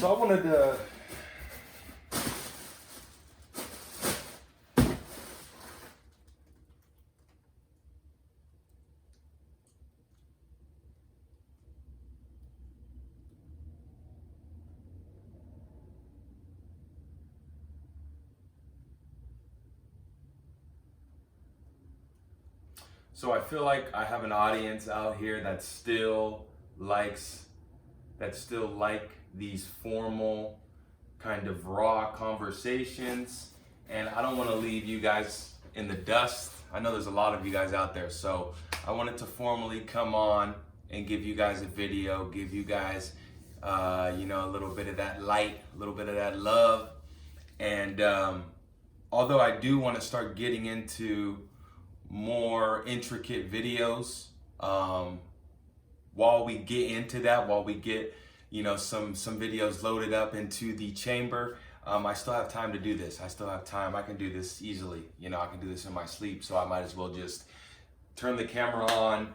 So I wanted to So I feel like I have an audience out here that still like these formal kind of raw conversations, and I don't want to leave you guys in the dust. I know there's a lot of you guys out there, so I wanted to formally come on and give you guys a video, give you guys a little bit of that light, a little bit of that love. And although I do want to start getting into more intricate videos, while we get into that, while we get some videos loaded up into the chamber, I still have time to do this. I still have time. I can do this easily. I can do this in my sleep, so I might as well just turn the camera on.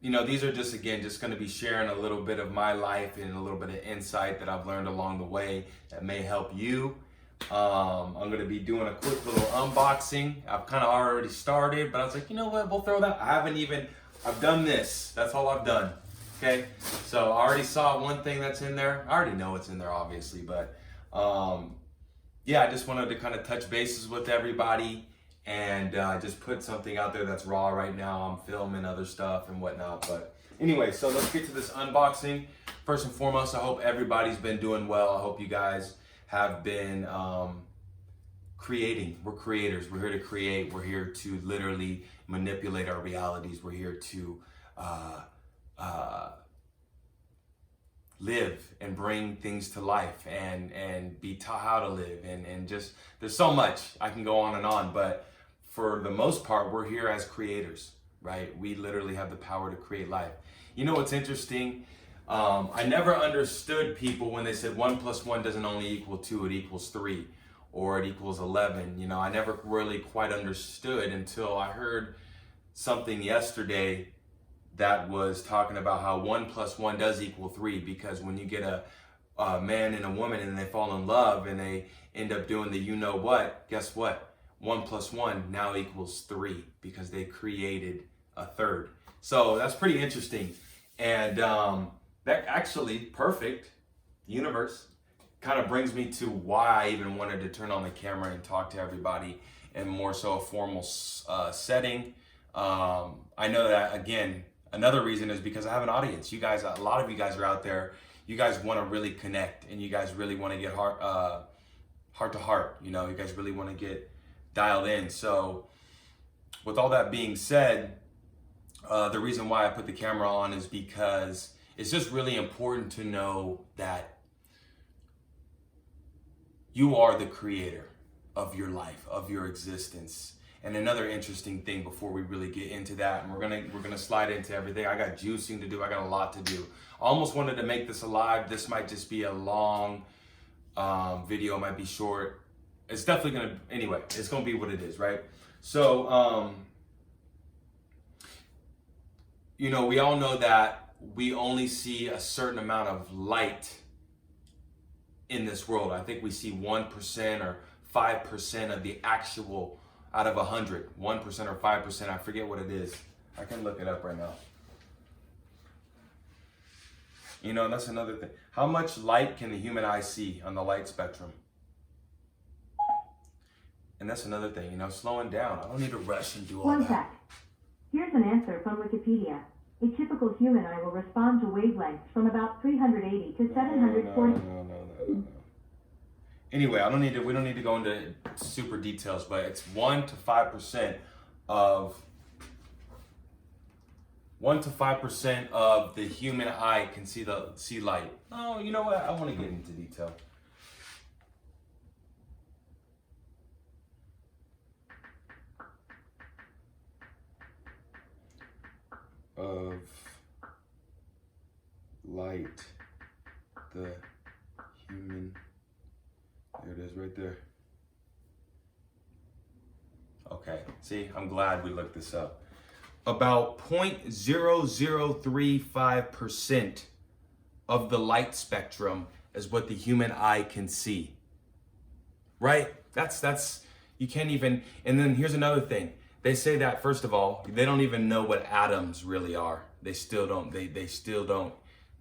These are just going to be sharing a little bit of my life and a little bit of insight that I've learned along the way that may help you. I'm going to be doing a quick little unboxing. I've kind of already started, but I was like, you know what, we'll throw that. I've done this. That's all I've done. Okay. So I already saw one thing that's in there. I already know what's in there, obviously, but, I just wanted to kind of touch bases with everybody and, just put something out there that's raw right now. I'm filming other stuff and whatnot, but anyway, so let's get to this unboxing. First and foremost, I hope everybody's been doing well. I hope you guys have been creating. We're creators. We're here to create. We're here to literally manipulate our realities. We're here to live and bring things to life and be taught how to live. And just, there's so much. I can go on and on, but for the most part, we're here as creators, right? We literally have the power to create life. You know what's interesting? I never understood people when they said 1 + 1 doesn't only equal 2, it equals 3, or it equals 11. I never really quite understood until I heard something yesterday that was talking about how 1 + 1 does equal 3, because when you get a man and a woman and they fall in love and they end up doing the guess what? 1 + 1 now equals 3 because they created a third. So that's pretty interesting. And that actually, perfect, universe, kind of brings me to why I even wanted to turn on the camera and talk to everybody in more so a formal setting. I know that, again, another reason is because I have an audience. You guys, a lot of you guys are out there. You guys want to really connect, and you guys really want to get heart to heart. You guys really want to get dialed in. So with all that being said, the reason why I put the camera on is because it's just really important to know that you are the creator of your life, of your existence. And another interesting thing before we really get into that, and we're gonna slide into everything. I got juicing to do. I got a lot to do. I almost wanted to make this a live. This might just be a long video. It might be short. It's definitely anyway, it's gonna be what it is, right? So, we all know that we only see a certain amount of light in this world. I think we see 1% or 5% of the actual out of 100. 1% or 5%, I forget what it is. I can look it up right now. That's another thing. How much light can the human eye see on the light spectrum? And that's another thing, slowing down. I don't need to rush and do all that. One sec. Here's an answer from Wikipedia. A typical human eye will respond to wavelengths from about 380 to 740. No. Anyway, we don't need to go into super details, but it's 1 to 5% of 1% to 5% of the human eye can see light. Oh, you know what? I want to get into detail. Of light, the human, there it is right there. Okay, see, I'm glad we looked this up. About 0.0035% of the light spectrum as what the human eye can see. Right? That's you can't even. And then here's another thing. They say that, first of all, they don't even know what atoms really are. They still don't. They still don't.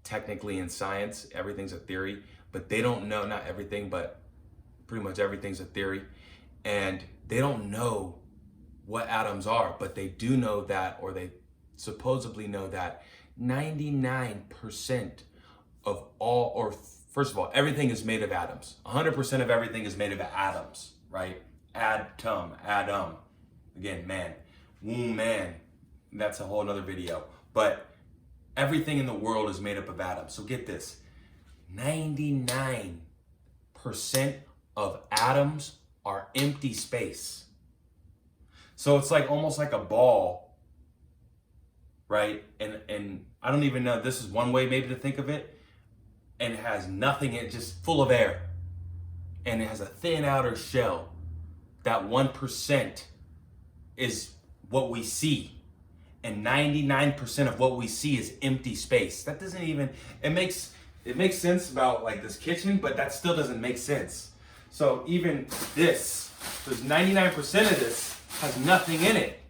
Technically, in science, everything's a theory, but they don't know, not everything, but pretty much everything's a theory. And they don't know what atoms are, but they do know that, or they supposedly know that 99% of all, or first of all, everything is made of atoms. 100% of everything is made of atoms, right? Atom. Again, man. Womb, man. That's a whole nother video. But everything in the world is made up of atoms. So get this. 99% of atoms are empty space. So it's like almost like a ball, right? And I don't even know, this is one way maybe to think of it. And it has nothing, it's just full of air. And it has a thin outer shell. That 1% is what we see. And 99% of what we see is empty space. That doesn't even, it makes sense about like this kitchen, but that still doesn't make sense. So even this, there's 99% of this has nothing in it.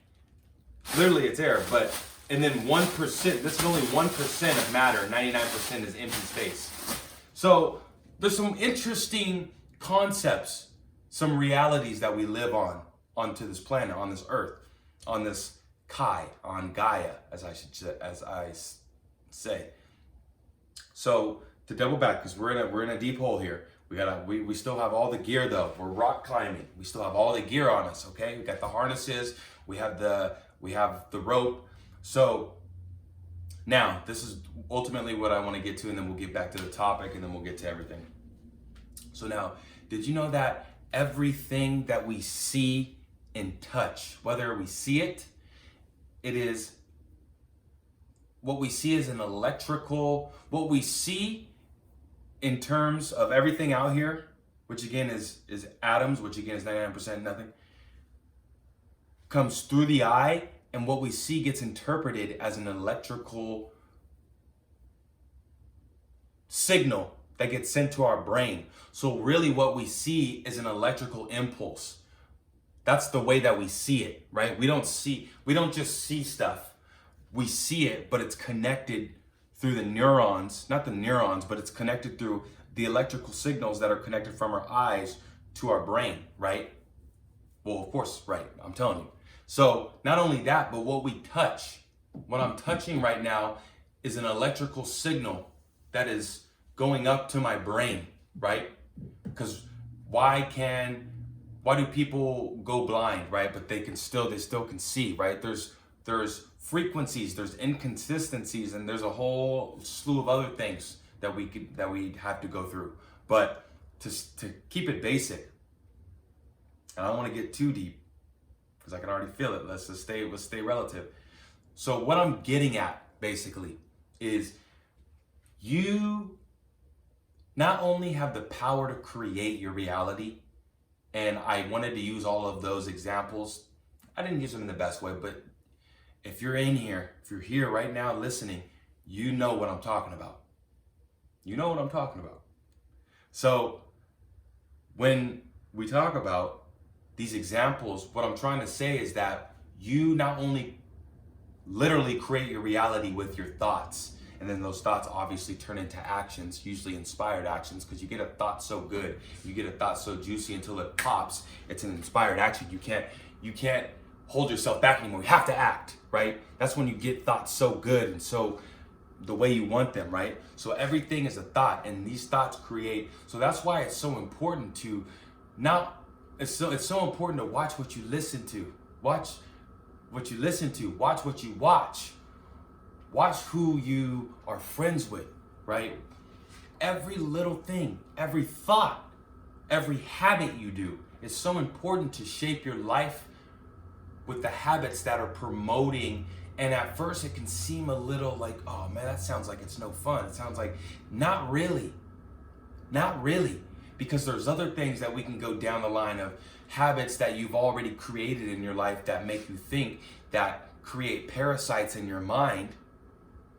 Literally it's air, but, and then 1%, this is only 1% of matter, 99% is empty space. So there's some interesting concepts, some realities that we live onto this planet, on this earth, on this Kai, on Gaia, as I say. So to double back, because we're in a deep hole here. We still have all the gear though. We're rock climbing. We still have all the gear on us. Okay, we got the harnesses. We have the rope. So now this is ultimately what I want to get to, and then we'll get back to the topic, and then we'll get to everything. So now, did you know that everything that we see and touch, whether we see it, it is, what we see is an electrical, what we see in terms of everything out here, which again is atoms, which again is 99% nothing, comes through the eye, and what we see gets interpreted as an electrical signal that gets sent to our brain. So really what we see is an electrical impulse. That's the way that we see it, right? We don't just see stuff. We see it, but it's connected through the neurons, not the neurons, but it's connected through the electrical signals that are connected from our eyes to our brain, right? Well, of course, right, I'm telling you. So not only that, but what we touch, what I'm touching right now is an electrical signal that is going up to my brain, right? Because why do people go blind, right? But they still can see, right? There's frequencies, there's inconsistencies, and there's a whole slew of other things that we have to go through. But to keep it basic, and I don't want to get too deep because I can already feel it. Let's stay relative. So what I'm getting at basically is you not only have the power to create your reality, and I wanted to use all of those examples. I didn't use them in the best way, but if you're here right now listening, you know what I'm talking about. You know what I'm talking about. So when we talk about these examples, what I'm trying to say is that you not only literally create your reality with your thoughts, and then those thoughts obviously turn into actions, usually inspired actions, because you get a thought so good, you get a thought so juicy until it pops, it's an inspired action. You can't hold yourself back anymore. You have to act, right? That's when you get thoughts so good and so the way you want them, right? So everything is a thought, and these thoughts create. So that's why it's so important to it's so important to watch what you listen to. Watch what you listen to. Watch what you watch. Watch who you are friends with, right? Every little thing, every thought, every habit you do is so important to shape your life with the habits that are promoting. And at first it can seem a little like, oh man, that sounds like it's no fun. It sounds like, not really, because there's other things that we can go down the line of, habits that you've already created in your life that make you think, that create parasites in your mind,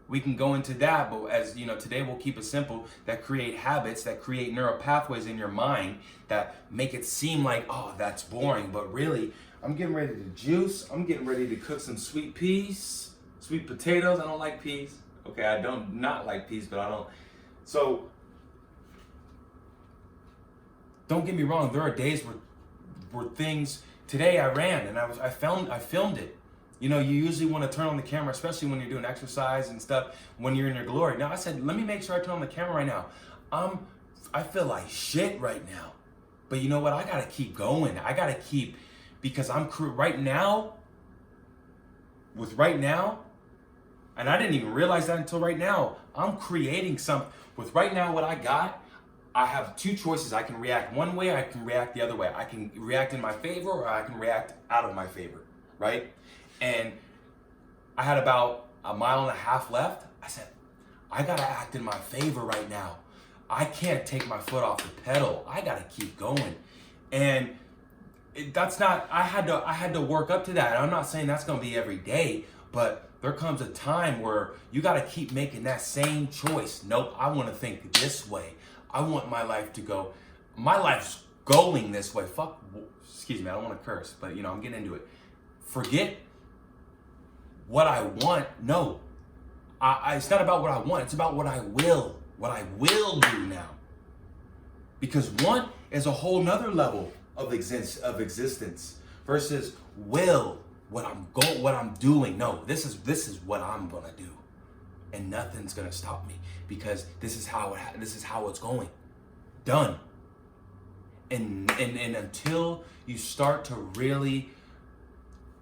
we can go into that, but as you know, today we'll keep it simple, that create habits, that create neural pathways in your mind that make it seem like, oh, that's boring. But really, I'm getting ready to juice. I'm getting ready to cook some sweet peas, sweet potatoes. I don't like peas. Okay, I don't not like peas, but I don't. So don't get me wrong, there are days where things, today I ran and I filmed it. You know, you usually want to turn on the camera, especially when you're doing exercise and stuff, when you're in your glory. Now I said, let me make sure I turn on the camera right now. I feel like shit right now. But you know what? I gotta keep going. I gotta keep, because right now, and I didn't even realize that until right now, I'm creating something. With right now what I got, I have two choices. I can react one way, I can react the other way. I can react in my favor or I can react out of my favor, right? And I had about a mile and a half left. I said, I gotta act in my favor right now. I can't take my foot off the pedal. I gotta keep going. And I had to work up to that. I'm not saying that's gonna be every day, but there comes a time where you gotta keep making that same choice. Nope, I wanna think this way. I want my life to go, my life's going this way. Excuse me, I don't wanna curse, but you know, I'm getting into it. Forget what I want. No, it's not about what I want. It's about what I will do now. Because want is a whole nother level of existence versus will, what I'm doing. No, this is what I'm gonna do, and nothing's gonna stop me because this is how it's going. Done. And until you start to really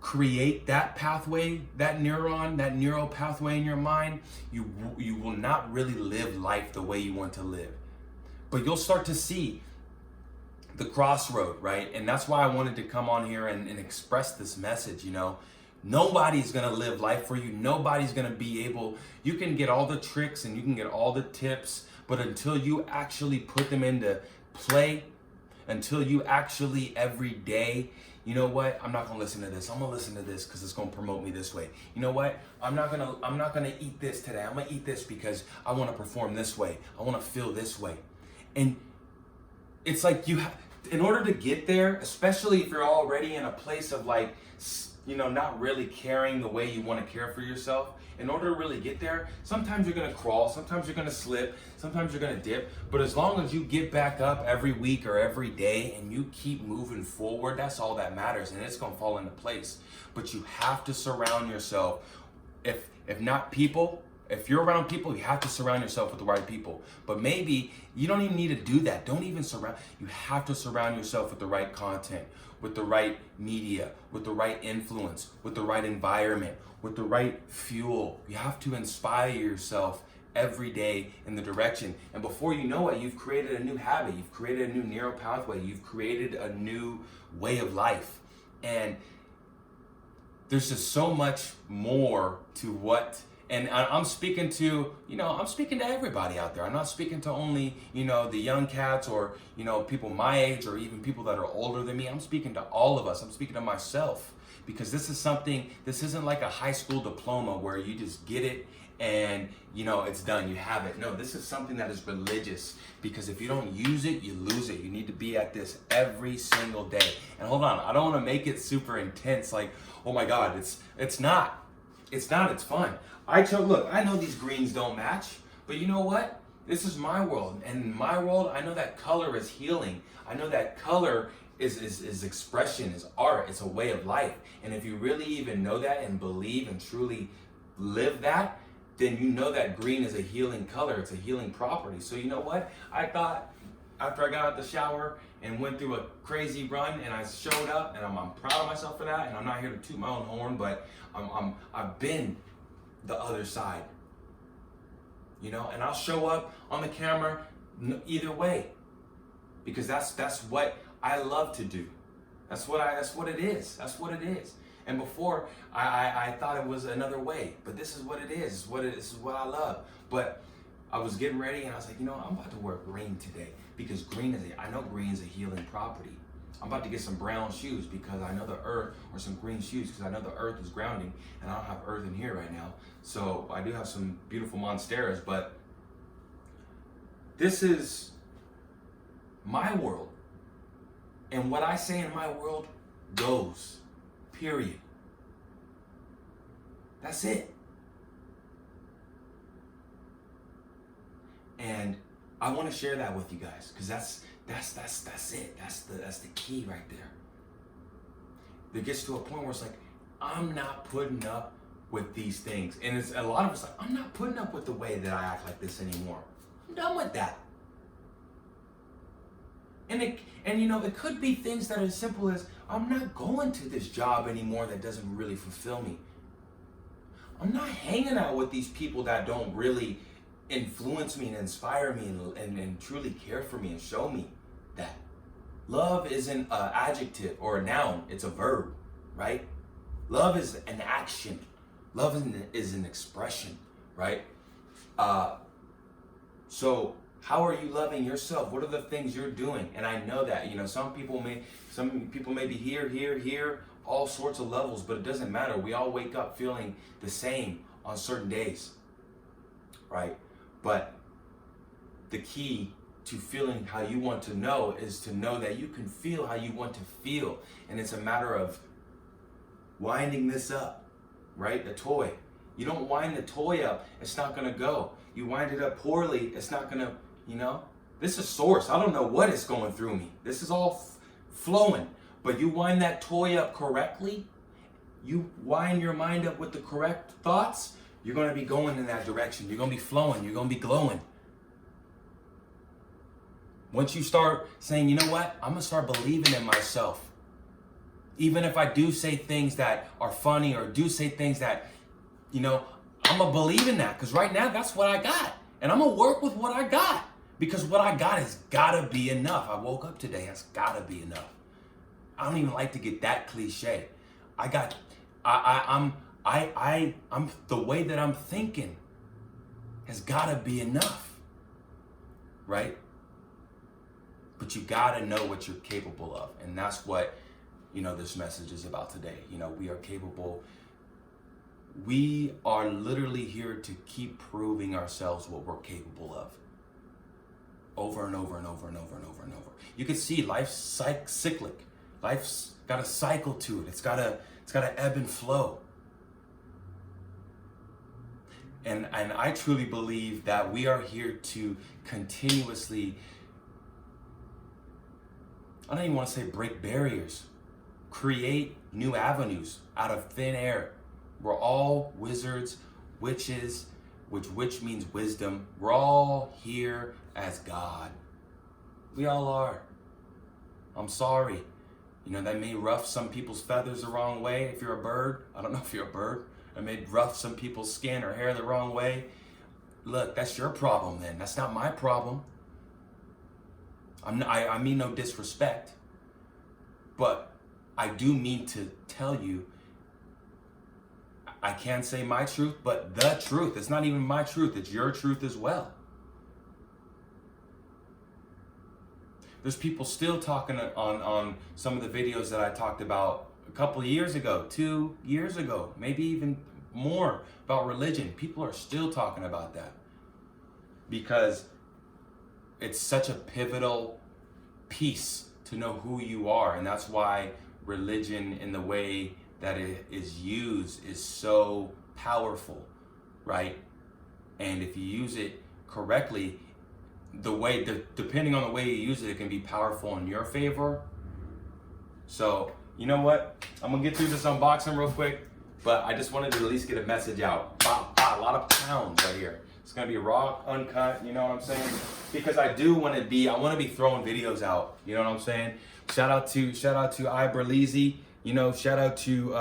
create that pathway, that neural pathway in your mind, you will not really live life the way you want to live. But you'll start to see the crossroad, right? And that's why I wanted to come on here and express this message, you know. Nobody's gonna live life for you. Nobody's gonna be able, you can get all the tricks and you can get all the tips, but until you actually put them into play, until you actually every day, you know what? I'm not gonna listen to this. I'm gonna listen to this because it's gonna promote me this way. You know what? I'm not gonna eat this today. I'm gonna eat this because I want to perform this way. I want to feel this way. And it's like in order to get there, especially if you're already in a place of like, you know, not really caring the way you want to care for yourself, in order to really get there, sometimes you're gonna crawl, sometimes you're gonna slip, sometimes you're gonna dip, but as long as you get back up every week or every day and you keep moving forward, that's all that matters, and it's gonna fall into place. But you have to surround yourself, if not people, if you're around people, you have to surround yourself with the right people. But maybe you don't even need to do that. Don't even surround. You have to surround yourself with the right content, with the right media, with the right influence, with the right environment, with the right fuel. You have to inspire yourself every day in the direction. And before you know it, you've created a new habit. You've created a new neural pathway. You've created a new way of life. And there's just so much more to what. And I'm speaking to, you know, I'm speaking to everybody out there. I'm not speaking to only, you know, the young cats or, you know, people my age or even people that are older than me. I'm speaking to all of us. I'm speaking to myself because this isn't like a high school diploma where you just get it and, you know, it's done. You have it. No, this is something that is religious because if you don't use it, you lose it. You need to be at this every single day. And hold on, I don't want to make it super intense. Like, oh my God, it's not. It's fun. Look, I know these greens don't match, but you know what? This is my world. And in my world, I know that color is healing. I know that color is expression, is art, it's a way of life. And if you really even know that and believe and truly live that, then you know that green is a healing color, it's a healing property. So you know what? I thought after I got out the shower and went through a crazy run and I showed up and I'm proud of myself for that, and I'm not here to toot my own horn, but I've been the other side, you know, and I'll show up on the camera either way because that's what I love to do. That's what it is. And before I thought it was another way, but this is what it is. This is what I love. But I was getting ready and I was like, you know, I'm about to wear green today because I know green is a healing property. I'm about to get some brown shoes because I know the earth, or some green shoes because I know the earth is grounding, and I don't have earth in here right now. So I do have some beautiful Monsteras, but this is my world. And what I say in my world goes. Period. That's it. And I want to share that with you guys, because that's it. That's the key right there. It gets to a point where it's like, I'm not putting up with these things. And it's a lot of us like, I'm not putting up with the way that I act like this anymore. I'm done with that. And you know, it could be things that are as simple as, I'm not going to this job anymore that doesn't really fulfill me. I'm not hanging out with these people that don't really influence me and inspire me and truly care for me and show me that. Love isn't an adjective or a noun, it's a verb, right? Love is an action. Love is an expression, right? So how are you loving yourself? What are the things you're doing? And I know that, you know, some people may be here, all sorts of levels, but it doesn't matter. We all wake up feeling the same on certain days, right? But the key to feeling how you want to know is to know that you can feel how you want to feel. And it's a matter of winding this up, right? The toy. You don't wind the toy up, it's not gonna go. You wind it up poorly, it's not gonna, you know? This is source. I don't know what is going through me. This is all flowing. But you wind that toy up correctly, you wind your mind up with the correct thoughts, you're gonna be going in that direction. You're gonna be flowing, you're gonna be glowing. Once you start saying, you know what, I'm gonna start believing in myself. Even if I do say things that are funny or do say things that, you know, I'm gonna believe in that, because right now that's what I got. And I'm gonna work with what I got, because what I got has gotta be enough. I woke up today, it's gotta be enough. I don't even like to get that cliche. I'm the way that I'm thinking has gotta be enough, right? But you gotta know what you're capable of. And that's what, you know, this message is about today. You know, we are capable. We are literally here to keep proving ourselves what we're capable of. Over and over and over and over and over and over. You can see life's cyclic. Life's got a cycle to it. It's got a ebb and flow. And I truly believe that we are here to continuously, I don't even want to say break barriers, create new avenues out of thin air. We're all wizards, witches, which means wisdom. We're all here as God. We all are. I'm sorry. You know, that may ruff some people's feathers the wrong way. If you're a bird, I don't know if you're a bird. It may rough some people's skin or hair the wrong way. Look, that's your problem then. That's not my problem. I mean no disrespect, but I do mean to tell you, I can't say my truth, but the truth. It's not even my truth, it's your truth as well. There's people still talking on some of the videos that I talked about a couple of years ago, 2 years ago, maybe even more, about religion. People are still talking about that because it's such a pivotal piece to know who you are. And that's why religion in the way that it is used is so powerful, right? And if you use it correctly, depending on the way you use it, it can be powerful in your favor. So, you know what? I'm gonna get through this unboxing real quick, but I just wanted to at least get a message out. A lot of pounds right here. It's gonna be raw, uncut, you know what I'm saying? Because I wanna be throwing videos out, you know what I'm saying? Shout out to Iberleezy, you know, shout out to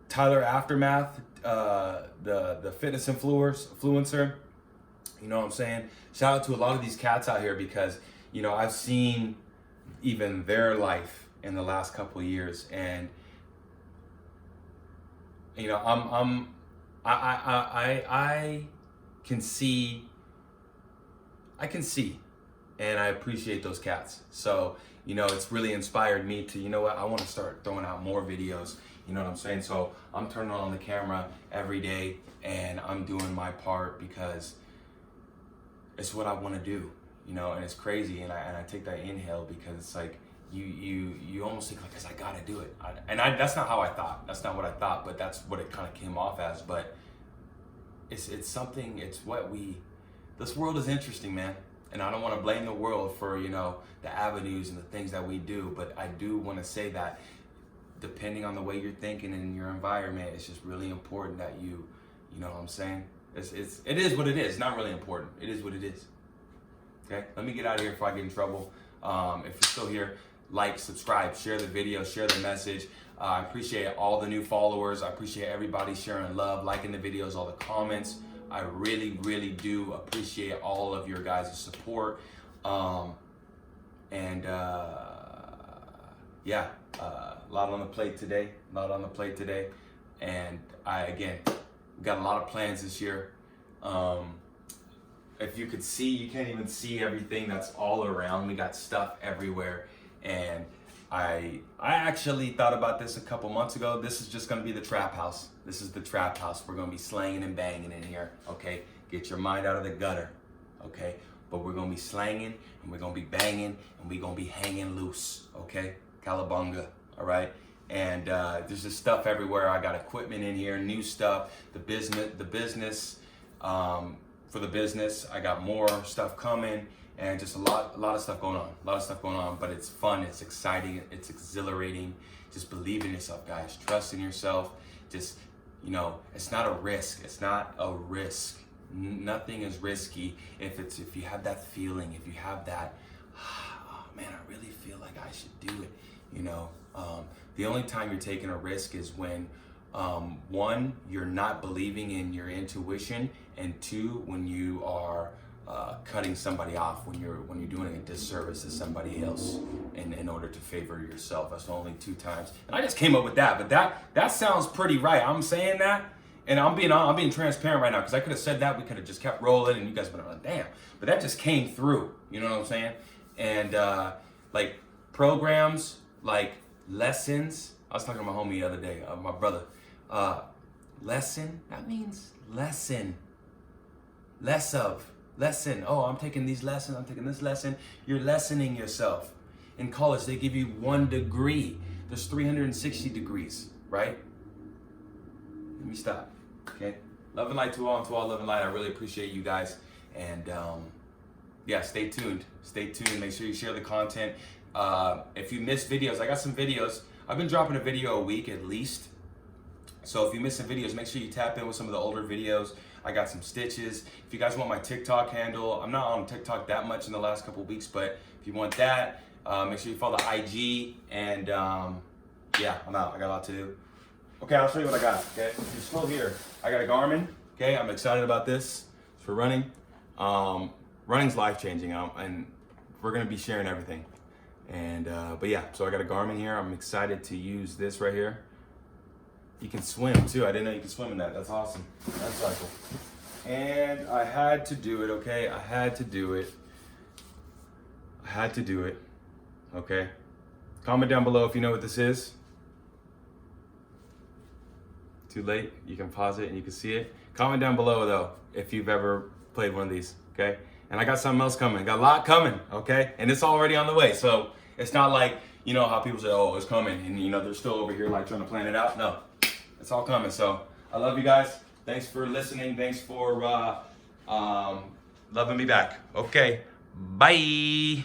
Tyler Aftermath, the fitness influencer. You know what I'm saying? Shout out to a lot of these cats out here because, you know, I've seen even their life in the last couple of years, and you know, I can see and I appreciate those cats. So, you know, it's really inspired me to, you know what, I want to start throwing out more videos. You know what I'm saying? So I'm turning on the camera every day and I'm doing my part because it's what I want to do, you know, and it's crazy. And I take that inhale because it's like, you almost think like, cause I gotta do it. That's not how I thought. That's not what I thought, but that's what it kind of came off as. But it's something, it's what this world is interesting, man. And I don't want to blame the world for, you know, the avenues and the things that we do, but I do want to say that depending on the way you're thinking and your environment, it's just really important that you know what I'm saying? It is what it is. Not really important. It is what it is. Okay, let me get out of here before I get in trouble. If you're still here, like, subscribe, share the video, share the message. I appreciate all the new followers. I appreciate everybody sharing love, liking the videos, all the comments. I really, really do appreciate all of your guys' support. Yeah, a lot on the plate today. And again, we got a lot of plans this year. If you could see, you can't even see everything that's all around. We got stuff everywhere. And I actually thought about this a couple months ago. This is just gonna be the trap house. This is the trap house. We're gonna be slanging and banging in here, okay? Get your mind out of the gutter, okay? But we're gonna be slanging and we're gonna be banging and we're gonna be hanging loose, okay? Calabunga, all right? And there's just stuff everywhere. I got equipment in here, new stuff, the business, for the business. I got more stuff coming. And just a lot of stuff going on, but it's fun, it's exciting, it's exhilarating. Just believe in yourself, guys. Trust in yourself. Just, you know, it's not a risk. Nothing is risky if you have that feeling, if you have that, oh man, I really feel like I should do it. You know, the only time you're taking a risk is when, one, you're not believing in your intuition, and two, when you are cutting somebody off, when you're doing a disservice to somebody else in order to favor yourself. That's the only two times. And I just came up with that, but that sounds pretty right. I'm saying that, and I'm being transparent right now, because I could have said that, we could have just kept rolling, and you guys would have been like, damn. But that just came through. You know what I'm saying? And like programs, like lessons. I was talking to my homie the other day, my brother. Lesson. That means lesson. Less of. Lesson. Oh, I'm taking these lessons. I'm taking this lesson. You're lessening yourself. In college, they give you 1 degree. There's 360 degrees, right? Let me stop. Okay. Love and light to all, and to all love and light. I really appreciate you guys. And yeah, stay tuned. Stay tuned. Make sure you share the content. If you miss videos, I got some videos. I've been dropping a video a week at least. So if you miss some videos, make sure you tap in with some of the older videos. I got some stitches. If you guys want my TikTok handle, I'm not on TikTok that much in the last couple of weeks, but if you want that, make sure you follow the IG. And yeah, I'm out. I got a lot to do. Okay, I'll show you what I got. Okay, if you're still here, I got a Garmin. Okay, I'm excited about this. It's for running. Running's life changing, and we're gonna be sharing everything. And but yeah, so I got a Garmin here. I'm excited to use this right here. You can swim too. I didn't know you could swim in that. That's awesome. That's cool. And I had to do it, okay? I had to do it. Okay? Comment down below if you know what this is. Too late. You can pause it and you can see it. Comment down below though if you've ever played one of these, okay? And I got something else coming. Got a lot coming, okay? And it's already on the way. So it's not like, you know how people say, oh, it's coming, and you know they're still over here like trying to plan it out. No. It's all coming. So I love you guys. Thanks for listening. Thanks for loving me back. Okay. Bye.